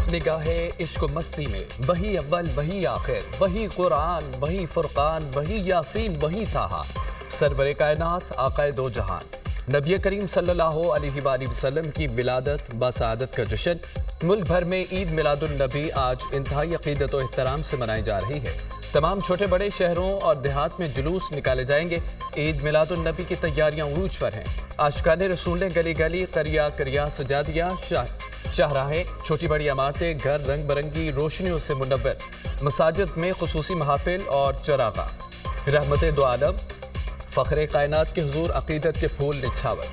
निगाहे इश्क मस्ती में, वही अव्वल वही आखिर, वही कुरान वही फुरकान, वही यासीन वही ताहा, सरवरे कायनात आकाए दो जहान नबी करीम सल्लल्लाहु अलैहि वसल्लम की विलादत बसादत का जश्न मुल्क भर में ईद मिलादुन नबी आज इंतहाई अकीदत और एहतराम से मनाई जा रही है। तमाम छोटे बड़े शहरों और देहात में जुलूस निकाले जाएंगे। ईद मिलादुन नबी की तैयारियां उरूज पर हैं। आशिकाने रसूल ने गली गली करिया करिया सजा दिया। शाहराहें, छोटी बड़ी इमारतें, घर रंग बिरंगी रोशनियों से मुनव्वर, मसाजिद में खुसूसी महाफिल और चरागा। रहमत दो आलम फखरे कायनात के हुजूर अकीदत के फूल निछावर।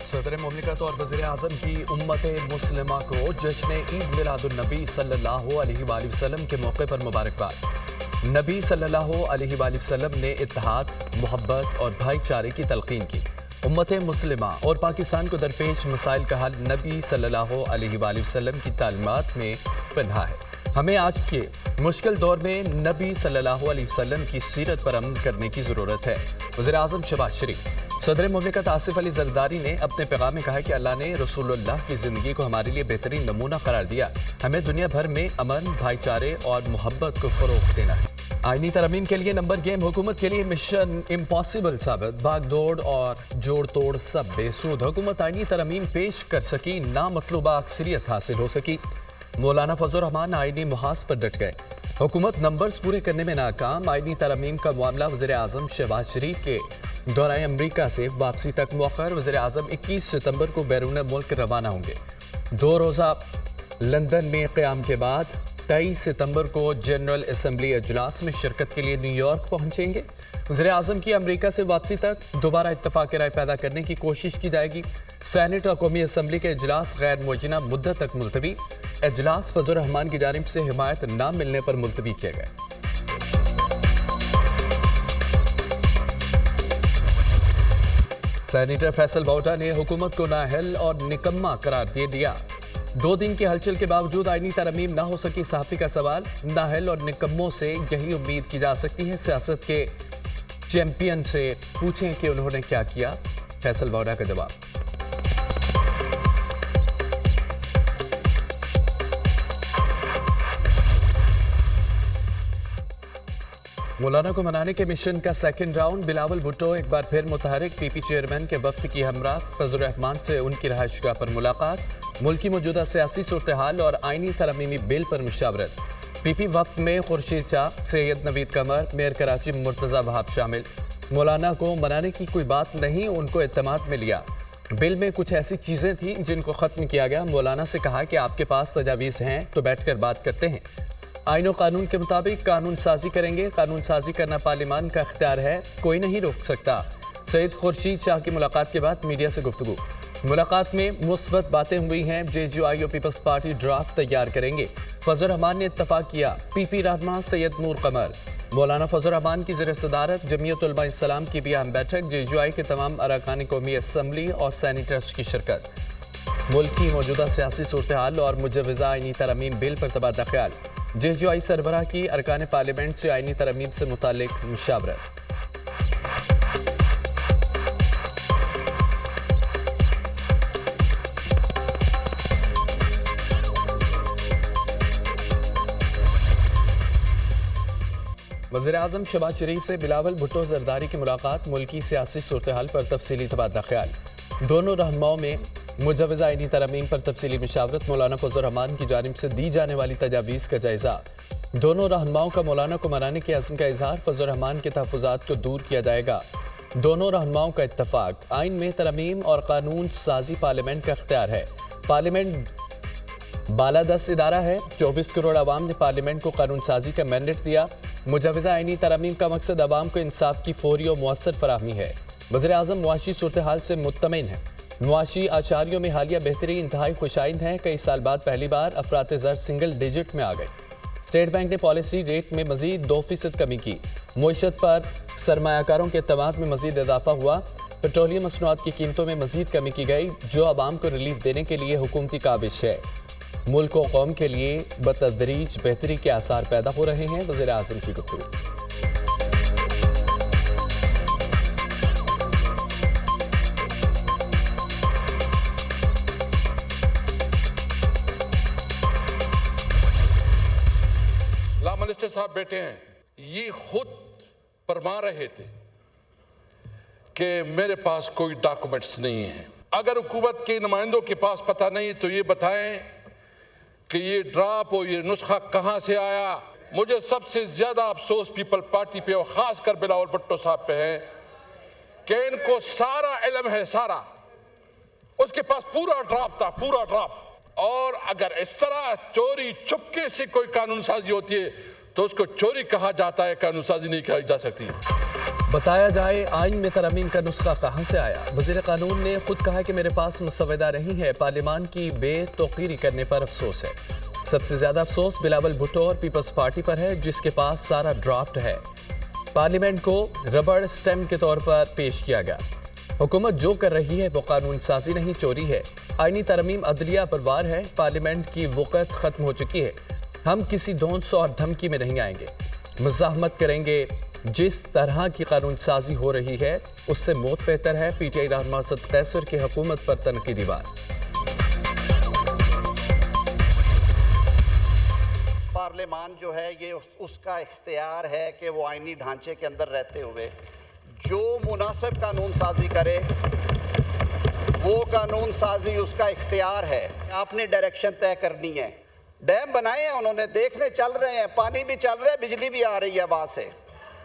सदर मुमलिकत और वज़ीर आज़म की उम्मत मुस्लिमा को जश्न ईद मिलादुन नबी सल्लल्लाहु अलैहि वसल्लम के मौके पर मुबारकबाद। नबी सल्लल्लाहु अलैहि वसल्लम ने इत्तेहाद, मोहब्बत और भाईचारे की तलकीन की। उम्मत मुस्लिमा और पाकिस्तान को दरपेश मसाइल का हल नबी सल्लल्लाहु अलैहि वसल्लम की तालीमात में पन्हा है। हमें आज के मुश्किल दौर में नबी सल्लल्लाहु अलैहि वसल्लम की सीरत पर अमल करने की ज़रूरत है। वज़ीर आज़म शहबाज शरीफ। सदर मुमलिकत आसिफ अली जरदारी ने अपने पैगाम में कहा कि अल्लाह ने रसूलुल्लाह की ज़िंदगी को हमारे लिए बेहतरीन नमूना करार दिया। हमें दुनिया भर में अमन, भाईचारे और मोहब्बत को फ़रोग़ देना है। आईनी तरमीम के लिए नंबर गेम हुकूमत के लिए मिशन इम्पॉसिबल साबित। भाग दौड़ और जोड़ तोड़ सब बेसूद। हुकूमत आईनी तरमीम पेश कर सकी, नामतलूबा अक्सरियत हासिल हो सकी। मौलाना फजल रहमान आईनी मुहाज पर डट गए। हुकूमत नंबर्स पूरे करने में नाकाम। आईनी तरमीम का मामला वज़ीर आज़म शहबाज शरीफ के दौरान अमरीका से वापसी तक मौखर। वज़ीर आज़म 21 सितंबर को बैरून मुल्क रवाना होंगे। 2 रोज़ा लंदन में क़याम के बाद 23 सितंबर को जनरल असम्बली इजलास में शिरकत के लिए न्यूयॉर्क पहुंचेंगे। वज़ीर आज़म की अमरीका से वापसी तक दोबारा इत्तफ़ाक़ राय पैदा करने की कोशिश की जाएगी। सेनेट और कौमी असम्बली के इजलास गैर मुअय्यना मुद्दत तक मुलतवी। इजलास फजल रहमान की जानिब से हिमायत न मिलने पर मुलतवी किए गए। सेनेटर फैसल बाउटा ने हुकूमत को नाअहल और निकम्मा करार दे दिया। 2 दिन की हलचल के बावजूद आईनी तरमीम न हो सकी। सहाफ़ी का सवाल, नाअहल और निकम्मों से यही उम्मीद की जा सकती है। सियासत के चैंपियन से पूछें कि उन्होंने क्या किया। फैसल बाउटा का जवाब। मौलाना को मनाने के मिशन का सेकंड राउंड। बिलावल भुट्टो एक बार फिर मुतहरिक। पीपी चेयरमैन के वफ्द की हमरा फजल रहमान से उनकी रहायशगाह पर मुलाकात। मुल्क की मौजूदा सियासी सूरत हाल और आईनी तरमीमी बिल पर मुशावरत। पीपी वफ्द में खुर्शीद शाह, सैयद नवीद कमर, मेयर कराची मुर्तज़ा वहाब शामिल। मौलाना को मनाने की कोई बात नहीं, उनको एतमाद में लिया। बिल में कुछ ऐसी चीज़ें थीं जिनको ख़त्म किया गया। मौलाना से कहा कि आपके पास तजावीज़ हैं तो बैठकर बात करते हैं। आईन और कानून के मुताबिक कानून साजी करेंगे। कानून साजी करना पार्लियामान का इख्तियार है, कोई नहीं रोक सकता। सैयद खुर्शीद शाह की मुलाकात के बाद मीडिया से गुफ्तगू। मुलाकात में मुस्बत बातें हुई हैं। JUI और पीपल्स पार्टी ड्राफ्ट तैयार करेंगे। फजल रहमान ने इत्तफाक किया। PP रहमान, सैयद नूर कमर। मौलाना फजल रहमान की ज़ेर सदारत जमीयत उलमा इस्लाम की भी अहम बैठक। JUI के तमाम अरकान कौमी असम्बली और सैनिटर्स की शिरकत। मुल्क की मौजूदा सियासी सूरत हाल और मुजवज़ा आईनी तरमीम बिल पर तबादला ख्याल। JUI सरबराह की अरकान पार्लियामेंट से आईनी तरमीम से मुतालिक मुशावरत। वज़ीर आज़म शहबाज शरीफ से बिलावल भुट्टो जरदारी की मुलाकात। मुल्की सियासी सूरत हाल पर तफसीली तबादला ख्याल। दोनों रहनुमाओं में मुजवज़ा आईनी तरमीम पर तफसीली मुशावरत। मौलाना फजल रहमान की जानिब से दी जाने वाली तजावीज़ का जायज़ा। दोनों रहनुमाओं का मौलाना को मनाने के अज़्म का इजहार। फजल रहमान के तहफ़्फ़ुज़ात को दूर किया जाएगा। दोनों रहनुमाओं का इत्तफ़ाक। आइन में तरमीम और कानून साजी पार्लियामेंट का इख्तियार है। पार्लियामेंट बालादस्त इदारा है। 24 करोड़ आवाम ने पार्लियामेंट को कानून साजी का मैंडेट दिया। मुजवज़ा आईनी तरमीम का मकसद आवाम को इंसाफ की फौरी और मुअस्सर फराहमी है। वज़ीर आज़म मुआशी सूरत हाल से मुत्तमिन है। मुआशी आचार्यों में हालिया बेहतरी इंतहाई खुशाइंद है। कई साल बाद पहली बार अफरात ज़र सिंगल डिजिट में आ गए। स्टेट बैंक ने पॉलिसी रेट में मजीद 2% कमी की। मुईशत पर सरमायाकारों के एतमाद में मजीद इजाफा हुआ। पेट्रोलियम मसनूआत की कीमतों में मजीद कमी की गई, जो आवाम को रिलीफ देने के लिए हुकूमती काविश है। मुल्क और कौम के लिए बतदरीज बेहतरी के आसार पैदा हो रहे हैं। वज़ीर आज़म की गुफ्तगू। साहब बैठे हैं, ये खुद फरमा रहे थे कि मेरे पास कोई डॉक्यूमेंट्स नहीं है। अगर हुकूमत के नुमाइंदों के पास पता नहीं तो ये बताएं कि ये ड्राफ्ट और ये नुस्खा कहां से आया। मुझे सबसे ज्यादा अफसोस पीपल पार्टी पे और खासकर बिलावल भुट्टो साहब पे है कि इनको सारा इल्म है, सारा, उसके पास पूरा ड्राफ्ट था, पूरा ड्राफ्ट। और अगर इस तरह चोरी चुपके से कोई कानून साजी होती है तो उसको चोरी कहा जाता है, कानून साजी नहीं कही जा सकती। बताया जाए आइन में तरमीम का नुस्खा कहां से आया। वज़ीर कानून ने खुद कहा कि मेरे पास मुसवदा नहीं है। पार्लियामान की बेतौकीरी करने पर अफसोस है। सबसे ज्यादा अफसोस बिलावल भुट्टो और पीपल्स पार्टी पर है, जिसके पास सारा ड्राफ्ट है। पार्लियामेंट को रबड़ स्टैम्प के तौर पर पेश किया गया। हुकूमत जो कर रही है वो कानून साजी नहीं, चोरी है। आईनी तरमीम अदलिया पर वार है। पार्लियामेंट की वक़्त खत्म हो चुकी है। हम किसी धौंस और धमकी में नहीं आएंगे, मुज़ाहमत करेंगे। जिस तरह की कानून साजी हो रही है उससे मौत बेहतर है। PTI रहनुमा असद कैसर की हुकूमत पर तनकीदी वार। पार्लियामान जो है ये उसका इख्तियार है कि वो आईनी ढांचे के अंदर रहते हुए जो मुनासिब कानून साजी करे, वो कानून साजी उसका इख्तियार है। आपने डायरेक्शन तय करनी है। डैम बनाए हैं उन्होंने, देखने चल रहे हैं, पानी भी चल रहा है, बिजली भी आ रही है वहाँ से।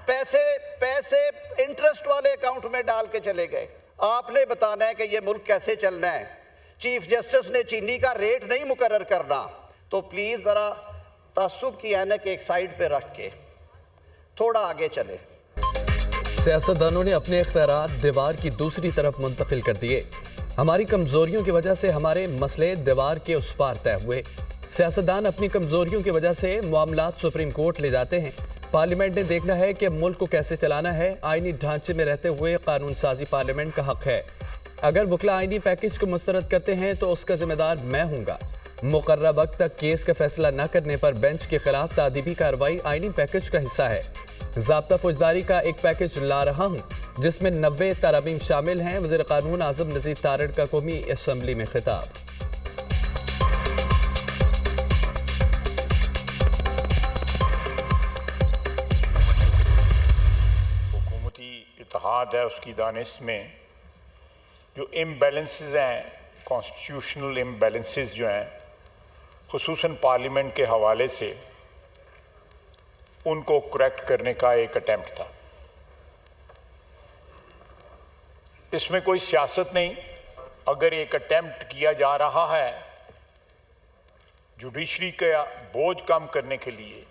पैसे इंटरेस्ट वाले अकाउंट में डाल के चले गए। आपने बताना है कि ये मुल्क कैसे चलना है। चीफ जस्टिस ने चीनी का रेट नहीं मुकर्रर करना, तो प्लीज़ ज़रा तासुब की ऐनक एक साइड पे रख के थोड़ा आगे चले। सियासतदानों ने अपने इख्तियारात दीवार की दूसरी तरफ मुंतकिल कर दिए। हमारी कमजोरियों की वजह से हमारे मसले दीवार के उस पार तय हुए। सियासतदान अपनी कमजोरियों की वजह से मामलात सुप्रीम कोर्ट ले जाते हैं। पार्लियामेंट ने देखना है कि मुल्क को कैसे चलाना है। आईनी ढांचे में रहते हुए कानून साजी पार्लियामेंट का हक है। अगर वकला आईनी पैकेज को मुस्तरद करते हैं तो उसका जिम्मेदार मैं हूँगा। मुकर्रर वक्त तक केस का फैसला न करने पर बेंच के खिलाफ तादीबी कार्रवाई आईनी पैकेज का हिस्सा है। ज़ाब्ता फौजदारी का एक पैकेज ला रहा हूँ जिसमें 90 तरमीम शामिल हैं। वज़ीर कानून आज़म नज़ीर तारड़ का कौमी असम्बली में खिताब। हुकूमती इत्तेहाद है, उसकी दानिश में जो इम्बैलेंसेस हैं, कॉन्स्टिट्यूशनल इम्बैलेंसेस जो हैं, खुसूसन पार्लियामेंट के हवाले से उनको करेक्ट करने का एक अटेम्प्ट था। इसमें कोई सियासत नहीं। अगर एक अटेम्प्ट किया जा रहा है जुडिशरी का बोझ कम करने के लिए,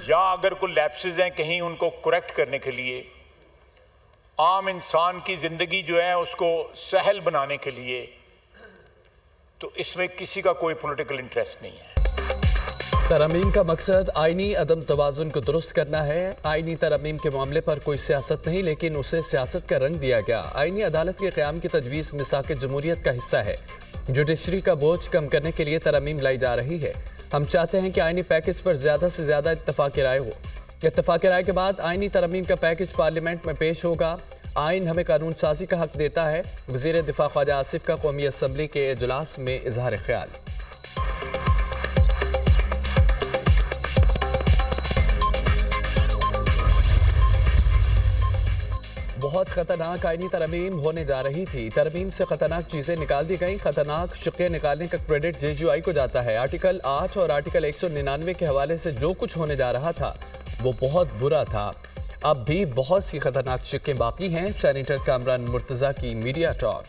या अगर कोई लैप्सेस हैं कहीं उनको करेक्ट करने के लिए, आम इंसान की ज़िंदगी जो है उसको सहल बनाने के लिए, तो इसमें किसी का कोई पॉलिटिकल इंटरेस्ट नहीं है। तरमीम का मकसद आईनी अदम तवाज़ुन को दुरुस्त करना है। आईनी तरमीम के मामले पर कोई सियासत नहीं, लेकिन उसे सियासत का रंग दिया गया। आईनी अदालत के क़याम की तजवीज़ मिसाक जमहूरियत का हिस्सा है। जुडिशरी का बोझ कम करने के लिए तरमीम लाई जा रही है। हम चाहते हैं कि आईनी पैकेज पर ज़्यादा से ज़्यादा इत्तफ़ाक़ राय हो। इत्तफ़ाक़ राय के बाद आईनी तरमीम का पैकेज पार्लियामेंट में पेश होगा। आइन हमें कानून साजी का हक देता है। वज़ीर दिफा ख्वाजा आसिफ का कौमी असम्बली के इजलास में इजहार ख्याल। बहुत खतरनाक आईनी तरमीम होने जा रही थी। तरमीम से खतरनाक चीजें निकाल दी गई। खतरनाक शिक्के निकालने का क्रेडिट JUI को जाता है। आर्टिकल 8 और आर्टिकल 199 के हवाले से जो कुछ होने जा रहा था वो बहुत बुरा था। अब भी बहुत सी खतरनाक शिक्के बाकी हैं। सेनेटर कामरान मुर्तज़ा की media talk.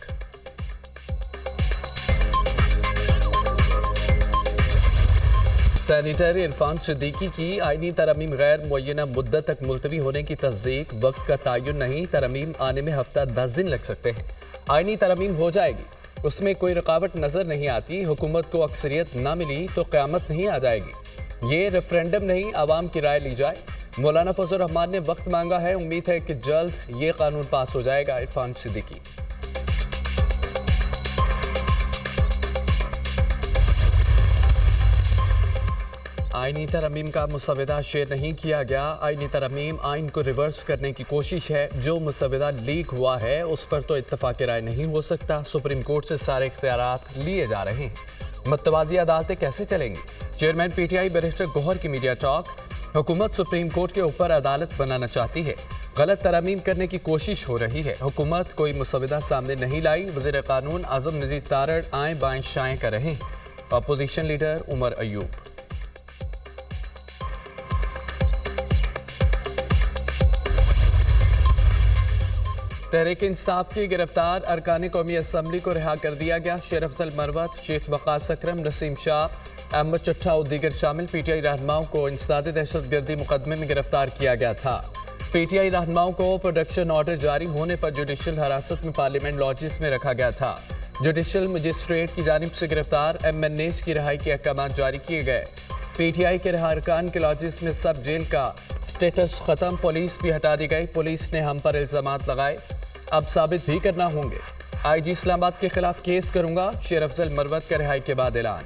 Senator Irfan Siddiqui की आईनी तरमीम गैर मुअय्यना मुद्दत तक मुलतवी होने की तस्दीक। वक्त का तयन नहीं, तरमीम आने में हफ्ता 10 दिन लग सकते हैं। आईनी तरमीम हो जाएगी, उसमें कोई रुकावट नजर नहीं आती। हुकूमत को अक्सरियत ना मिली तो क़यामत नहीं आ जाएगी। ये रेफरेंडम नहीं, आवाम की राय ली जाए। मौलाना फजल रहमान ने वक्त मांगा है। उम्मीद है कि जल्द ये कानून पास हो जाएगा। इरफान सिद्दीकी। आईनी तरमीम का मुसवदा शेयर नहीं किया गया। आईनी तरमीम आइन को रिवर्स करने की कोशिश है। जो मुसवदा लीक हुआ है उस पर तो इत्तफाक राय नहीं हो सकता। सुप्रीम कोर्ट से सारे इख्तियारात लिए जा रहे हैं। मतवाजी अदालतें कैसे चलेंगी? चेयरमैन पीटीआई बैरिस्टर गौहर की मीडिया टॉक। हुकूमत सुप्रीम कोर्ट के ऊपर अदालत बनाना चाहती है, गलत तरमीम करने की कोशिश हो रही है। हुकूमत कोई मुसविदा सामने नहीं लाई। वज़ीर कानून आज़म नज़ीर तारड़ आए बाएं शाएं कर रहे हैं। Opposition leader Omar Ayub. तहरीक इंसाफ की गिरफ्तार अरकान कौमी असम्बली को रिहा कर दिया गया। शेर अफजल मरवत, शेख वकास अकरम, नसीम शाह, अहमद चट्टा और दीगर शामिल पीटीआई रहनुमाओं को इंसदाद दहशतगर्दी मुकदमे में गिरफ्तार किया गया था। पीटीआई रहनुमाओं को प्रोडक्शन ऑर्डर जारी होने पर जुडिशल हिरासत में पार्लियामेंट लॉजेस में रखा गया था। जुडिशल मजिस्ट्रेट की जानिब से गिरफ्तार MNAs की रिहाई के अहकाम जारी किए गए। पीटीआई के रिहा अरकान के लॉजेस में सब जेल का स्टेटस खत्म। पुलिस भी हटा दी गई। पुलिस ने हम पर इल्जामात लगाए, अब साबित भी करना होंगे। IG इस्लामाबाद के खिलाफ केस करूंगा, शेर अफजल मरवत का रिहाई के बाद ऐलान।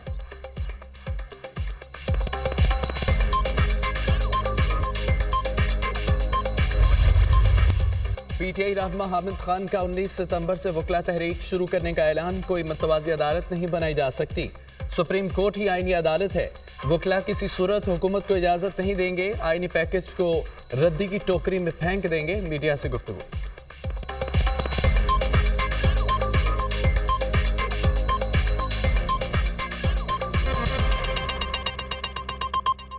पीटीआई रहनुमा हामिद खान का 19 सितंबर से वकला तहरीक शुरू करने का ऐलान। कोई मतवाजी अदालत नहीं बनाई जा सकती, सुप्रीम कोर्ट ही आईनी अदालत है। वकला किसी सूरत हुकूमत को इजाजत नहीं देंगे। आईनी पैकेज को रद्दी की टोकरी में फेंक देंगे। मीडिया से गुफ्तगू।